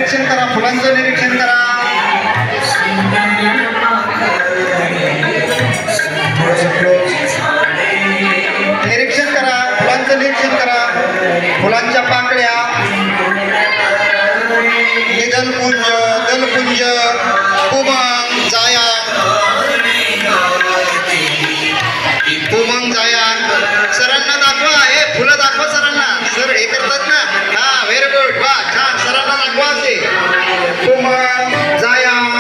निरीक्षण करा, फुलांचं निरीक्षण करा. निरीक्षण करा, फुलांचं निरीक्षण करा. फुलांच्या पाकळ्या, निदलपुंज, दलपुंज, कुमंग, जायांग, कुमंग, जायांग. सरांना दाखवा, हे फुलं दाखवा सरांना. सर हे करतात ना. हा, व्हेरी गुड, वा छान. सरांना दाखवा असे. कुमंग, जायांग,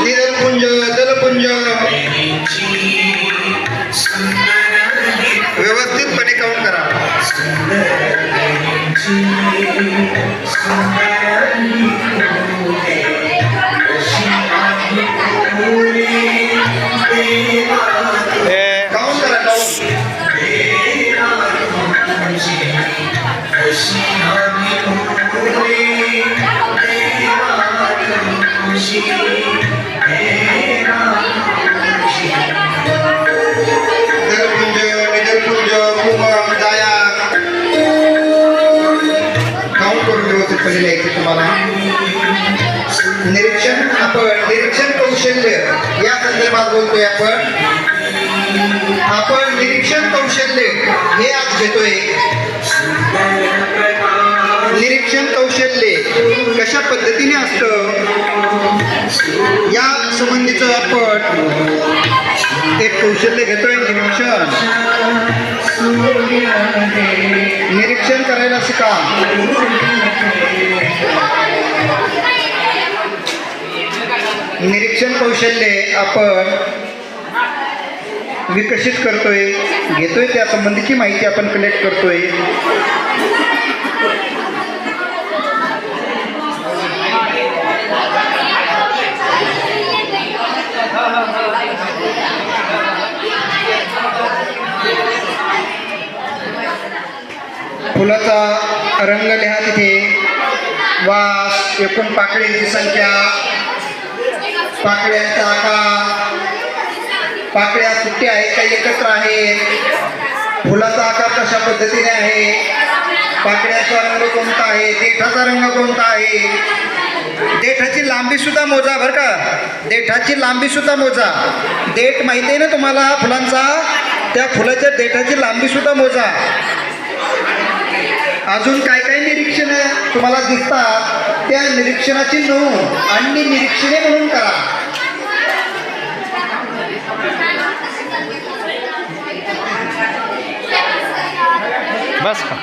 निदलपुंज, दलपुंज. व्यवस्थितपणे काउंट करा. काउंट करा, काउंट. दलपुंज, निदलपुंज, कुमंग, जायांग. काउंट करून व्यवस्थितपणे लिहायचं तुम्हाला. निरीक्षण, आपण निरीक्षण कौशल्य या संदर्भात बोलतोय. आपण निरीक्षण कौशल्य हे आज घेतोय. निरीक्षण कौशल्य कशा पद्धतीने असतं या संबंधीचं आपण एक कौशल्य घेतोय. निरीक्षण करायला शिका. निरीक्षण कौशल्य आपण विकसित करतोय, घेतोय. त्या संबंधीची माहिती आपण कलेक्ट करतोय. फुलाचा रंग लिहा तिथे. वास, एकूण पाकळ्यांची संख्या, पाकळ्यांचा आकार, पाकळ्या सुट्ट्या आहेत काही एकत्र आहेत, फुलाचा आकार कशा पद्धतीने आहे, पाकळ्याचा रंग कोणता आहे, देठाचा रंग कोणता आहे. देठाची लांबी सुद्धा मोजा बरं का. देठाची लांबी सुद्धा मोजा. देठ माहिती आहे ना तुम्हाला फुलांचा. त्या फुलाच्या देठाची लांबी सुद्धा मोजा. अजून काय काय निरीक्षण तुम्हाला दिसतात त्या निरीक्षणाची नोंद आणि निरीक्षणे म्हणून करा. बस का.